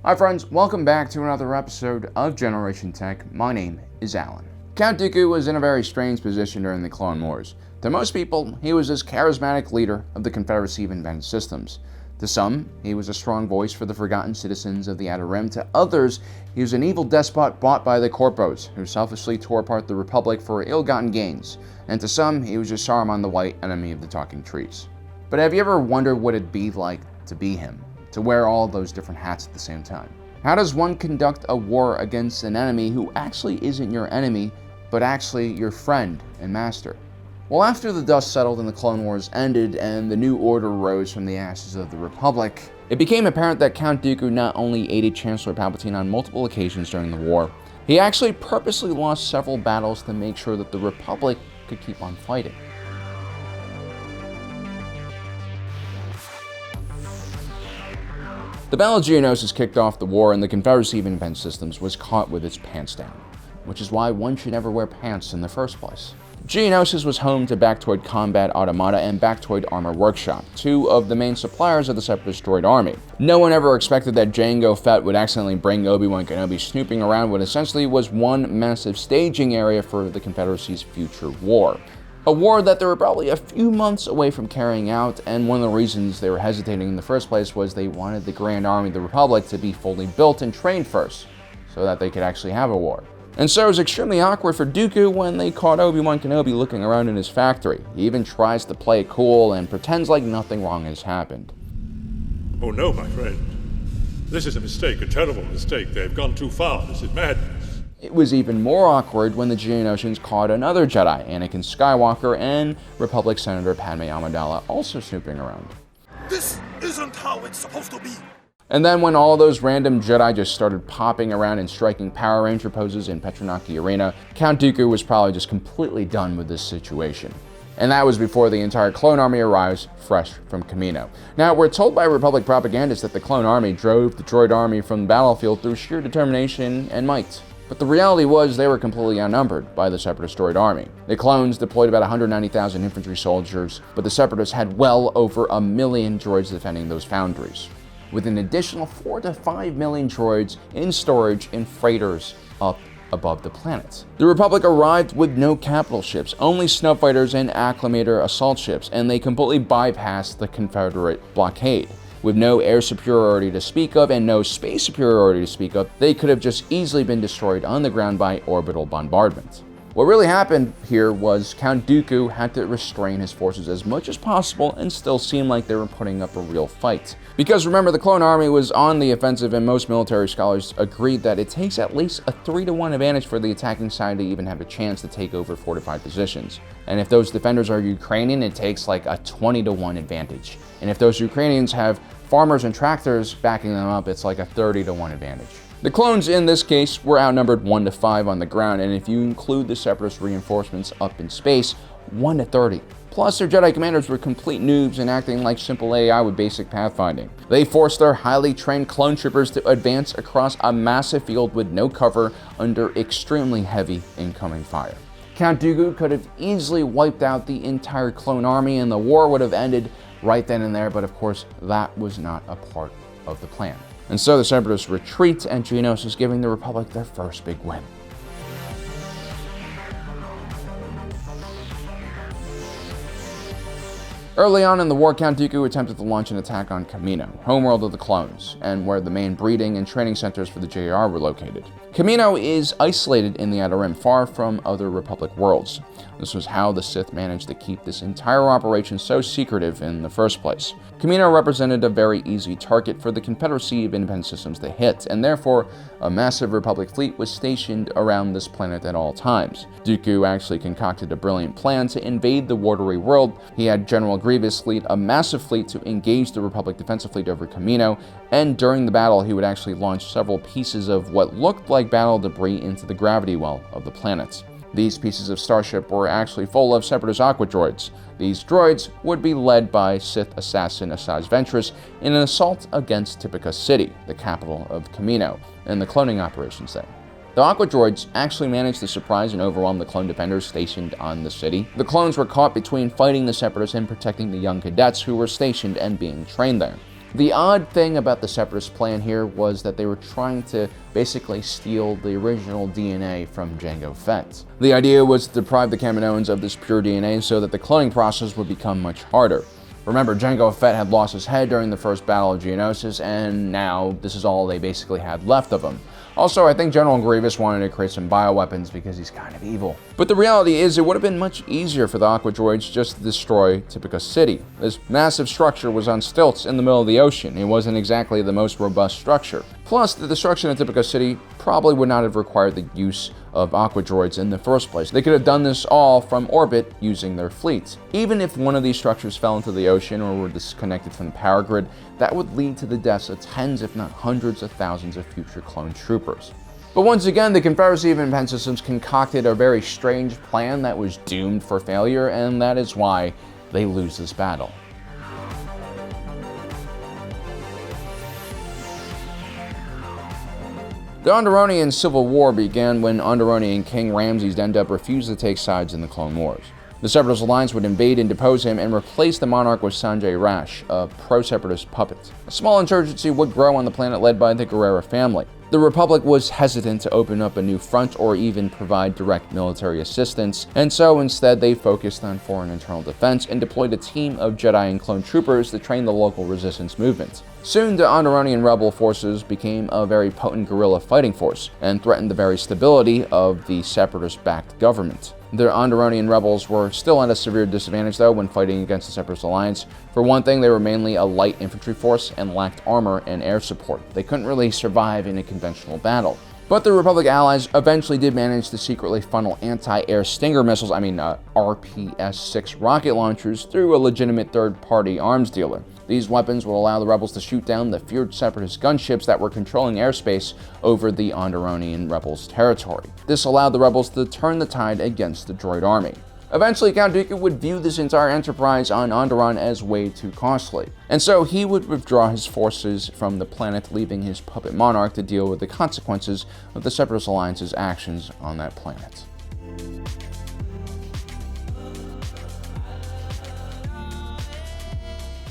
Hi friends, welcome back to another episode of Generation Tech. My name is Alan. Count Dooku was in a very strange position during the Clone Wars. To most people, he was this charismatic leader of the Confederacy of Invented Systems. To some, he was a strong voice for the forgotten citizens of the Outer Rim. To others, he was an evil despot bought by the Corpos, who selfishly tore apart the Republic for ill-gotten gains. And to some, he was just Saruman the White, enemy of the talking trees. But have you ever wondered what it'd be like to be him? To wear all those different hats at the same time? How does one conduct a war against an enemy who actually isn't your enemy, but actually your friend and master? Well, after the dust settled and the Clone Wars ended and the New Order rose from the ashes of the Republic, it became apparent that Count Dooku not only aided Chancellor Palpatine on multiple occasions during the war, he actually purposely lost several battles to make sure that the Republic could keep on fighting. The Battle of Geonosis kicked off the war, and the Confederacy of Invented Systems was caught with its pants down, which is why one should never wear pants in the first place. Geonosis was home to Bactoid Combat Automata and Bactoid Armor Workshop, two of the main suppliers of the Separatist droid army. No one ever expected that Jango Fett would accidentally bring Obi-Wan Kenobi snooping around what essentially was one massive staging area for the Confederacy's future war. A war that they were probably a few months away from carrying out, and one of the reasons they were hesitating in the first place was they wanted the Grand Army of the Republic to be fully built and trained first, so that they could actually have a war. And so it was extremely awkward for Dooku when they caught Obi-Wan Kenobi looking around in his factory. He even tries to play it cool and pretends like nothing wrong has happened. Oh no, my friend. This is a mistake, a terrible mistake. They have gone too far. This is madness. It was even more awkward when the Geonosians caught another Jedi, Anakin Skywalker, and Republic Senator Padme Amidala also snooping around. This isn't how it's supposed to be. And then when all those random Jedi just started popping around and striking Power Ranger poses in Petronaki Arena, Count Dooku was probably just completely done with this situation. And that was before the entire clone army arrives fresh from Kamino. Now, we're told by Republic propagandists that the clone army drove the droid army from the battlefield through sheer determination and might. But the reality was they were completely outnumbered by the Separatist droid army. The clones deployed about 190,000 infantry soldiers, but the Separatists had well over 1 million droids defending those foundries, with an additional 4 to 5 million droids in storage in freighters up above the planet. The Republic arrived with no capital ships, only snub fighters and acclimator assault ships, and they completely bypassed the Confederate blockade. With no air superiority to speak of and no space superiority to speak of, they could have just easily been destroyed on the ground by orbital bombardment. What really happened here was Count Dooku had to restrain his forces as much as possible and still seem like they were putting up a real fight. Because remember, the clone army was on the offensive, and most military scholars agreed that it takes at least a 3-to-1 advantage for the attacking side to even have a chance to take over fortified positions. And if those defenders are Ukrainian, it takes like a 20-to-1 advantage. And if those Ukrainians have farmers and tractors backing them up, it's like a 30-to-1 advantage. The clones in this case were outnumbered 1-to-5 on the ground, and if you include the Separatist reinforcements up in space, 1-to-30. Plus, their Jedi commanders were complete noobs and acting like simple AI with basic pathfinding. They forced their highly trained clone troopers to advance across a massive field with no cover under extremely heavy incoming fire. Count Dooku could have easily wiped out the entire clone army and the war would have ended right then and there, but of course that was not a part of the plan. And so the Separatists retreat, and Geonosis giving the Republic their first big win. Early on in the war, Count Dooku attempted to launch an attack on Kamino, homeworld of the clones, and where the main breeding and training centers for the JR were located. Kamino is isolated in the Outer Rim, far from other Republic worlds. This was how the Sith managed to keep this entire operation so secretive in the first place. Kamino represented a very easy target for the Confederacy of Independent Systems to hit, and therefore a massive Republic fleet was stationed around this planet at all times. Dooku actually concocted a brilliant plan to invade the watery world. He had General Grievous lead a massive fleet to engage the Republic defensive fleet over Kamino, and during the battle he would actually launch several pieces of what looked like battle debris into the gravity well of the planet. These pieces of starship were actually full of Separatist aqua droids. These droids would be led by Sith assassin Asajj Ventress in an assault against Tipica City, the capital of Kamino, and the cloning operations there. The aqua droids actually managed to surprise and overwhelm the clone defenders stationed on the city. The clones were caught between fighting the Separatists and protecting the young cadets who were stationed and being trained there. The odd thing about the Separatist plan here was that they were trying to basically steal the original DNA from Jango Fett. The idea was to deprive the Kaminoans of this pure DNA so that the cloning process would become much harder. Remember, Jango Fett had lost his head during the first Battle of Geonosis, and now this is all they basically had left of him. Also, I think General Grievous wanted to create some bioweapons because he's kind of evil. But the reality is, it would have been much easier for the Aqua Droids just to destroy Tipica City. This massive structure was on stilts in the middle of the ocean. It wasn't exactly the most robust structure. Plus, the destruction of Tipica City probably would not have required the use of Aqua Droids in the first place. They could have done this all from orbit using their fleets. Even if one of these structures fell into the ocean or were disconnected from the power grid, that would lead to the deaths of tens if not hundreds of thousands of future clone troopers. But once again, the Confederacy of Independent Systems concocted a very strange plan that was doomed for failure, and that is why they lose this battle. The Onderonian Civil War began when Onderonian King Ramses Dendeb refused to take sides in the Clone Wars. The Separatist Alliance would invade and depose him and replace the monarch with Sanjay Rash, a pro-separatist puppet. A small insurgency would grow on the planet led by the Guerrera family. The Republic was hesitant to open up a new front or even provide direct military assistance, and so instead they focused on foreign internal defense and deployed a team of Jedi and clone troopers to train the local resistance movement. Soon, the Onderonian rebel forces became a very potent guerrilla fighting force and threatened the very stability of the separatist-backed government. The Onderonian rebels were still at a severe disadvantage, though, when fighting against the Separatist Alliance. For one thing, they were mainly a light infantry force and lacked armor and air support. They couldn't really survive in a conventional battle. But the Republic allies eventually did manage to secretly funnel anti-air Stinger missiles, RPS-6 rocket launchers, through a legitimate third-party arms dealer. These weapons will allow the rebels to shoot down the feared separatist gunships that were controlling airspace over the Onderonian rebels' territory. This allowed the rebels to turn the tide against the droid army. Eventually, Count Dooku would view this entire enterprise on Onderon as way too costly, and so he would withdraw his forces from the planet, leaving his puppet monarch to deal with the consequences of the Separatist Alliance's actions on that planet.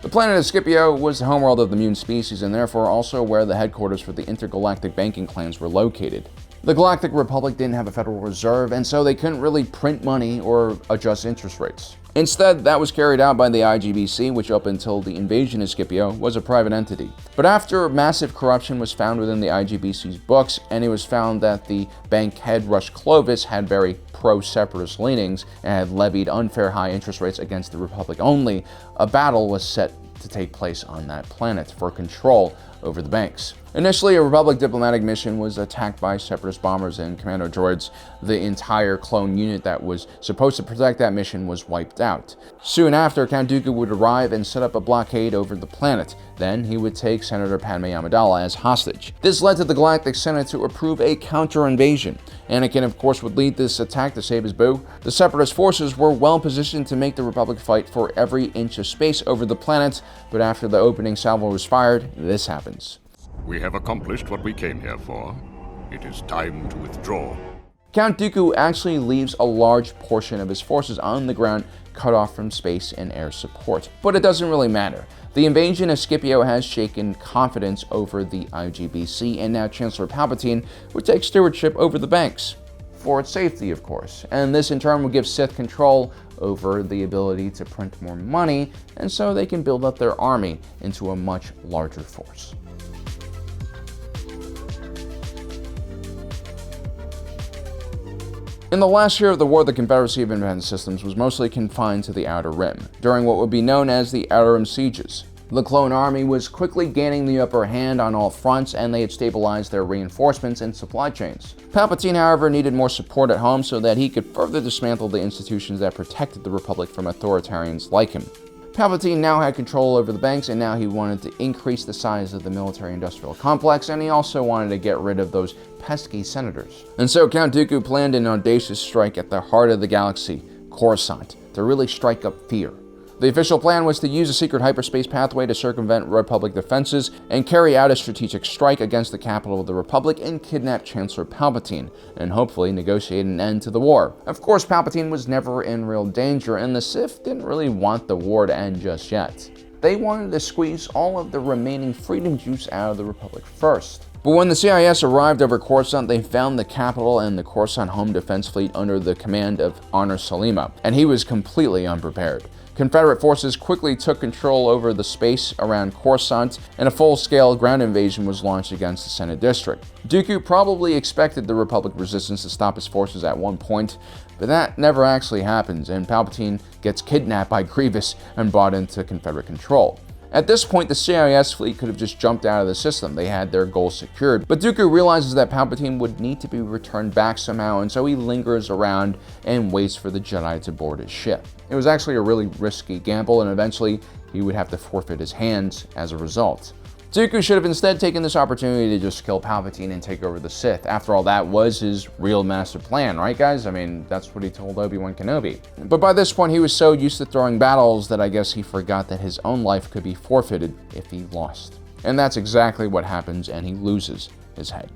The planet of Scipio was the homeworld of the mutant species and therefore also where the headquarters for the intergalactic banking clans were located. The Galactic Republic didn't have a Federal Reserve, and so they couldn't really print money or adjust interest rates. Instead, that was carried out by the IGBC, which up until the invasion of Scipio was a private entity. But after massive corruption was found within the IGBC's books, and it was found that the bank head Rush Clovis had very pro-separatist leanings and had levied unfair high interest rates against the Republic only, a battle was set to take place on that planet for control over the banks. Initially, a Republic diplomatic mission was attacked by separatist bombers and commando droids. The entire clone unit that was supposed to protect that mission was wiped out. Soon after, Count Dooku would arrive and set up a blockade over the planet. Then he would take Senator Padme Amidala as hostage. This led to the Galactic Senate to approve a counter-invasion. Anakin, of course, would lead this attack to save his boo. The separatist forces were well positioned to make the Republic fight for every inch of space over the planet, but after the opening salvo was fired, this happens. We have accomplished what we came here for. It is time to withdraw. Count Dooku actually leaves a large portion of his forces on the ground, cut off from space and air support. But it doesn't really matter. The invasion of Scipio has shaken confidence over the IGBC, and now Chancellor Palpatine would take stewardship over the banks. For its safety, of course. And this in turn would give Sith control over the ability to print more money, and so they can build up their army into a much larger force. In the last year of the war, the Confederacy of Independent Systems was mostly confined to the Outer Rim, during what would be known as the Outer Rim sieges. The clone army was quickly gaining the upper hand on all fronts, and they had stabilized their reinforcements and supply chains. Palpatine, however, needed more support at home so that he could further dismantle the institutions that protected the Republic from authoritarians like him. Palpatine now had control over the banks, and now he wanted to increase the size of the military-industrial complex, and he also wanted to get rid of those pesky senators. And so Count Dooku planned an audacious strike at the heart of the galaxy, Coruscant, to really strike up fear. The official plan was to use a secret hyperspace pathway to circumvent Republic defenses and carry out a strategic strike against the capital of the Republic and kidnap Chancellor Palpatine, and hopefully negotiate an end to the war. Of course, Palpatine was never in real danger, and the Sith didn't really want the war to end just yet. They wanted to squeeze all of the remaining freedom juice out of the Republic first. But when the CIS arrived over Coruscant, they found the capital and the Coruscant Home Defense Fleet under the command of Honor Salima, and he was completely unprepared. Confederate forces quickly took control over the space around Coruscant, and a full-scale ground invasion was launched against the Senate District. Dooku probably expected the Republic resistance to stop his forces at one point, but that never actually happens, and Palpatine gets kidnapped by Grievous and brought into Confederate control. At this point, the CIS fleet could have just jumped out of the system. They had their goals secured. But Dooku realizes that Palpatine would need to be returned back somehow, and so he lingers around and waits for the Jedi to board his ship. It was actually a really risky gamble, and eventually he would have to forfeit his hands as a result. Dooku should have instead taken this opportunity to just kill Palpatine and take over the Sith. After all, that was his real master plan, right guys? I mean, that's what he told Obi-Wan Kenobi. But by this point, he was so used to throwing battles that I guess he forgot that his own life could be forfeited if he lost. And that's exactly what happens, and he loses his head.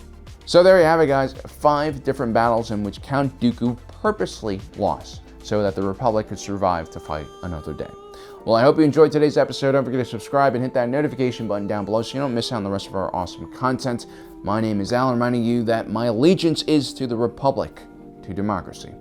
So there you have it, guys. 5 different battles in which Count Dooku purposely lost so that the Republic could survive to fight another day. Well, I hope you enjoyed today's episode. Don't forget to subscribe and hit that notification button down below so you don't miss out on the rest of our awesome content. My name is Alan, reminding you that my allegiance is to the Republic, to democracy,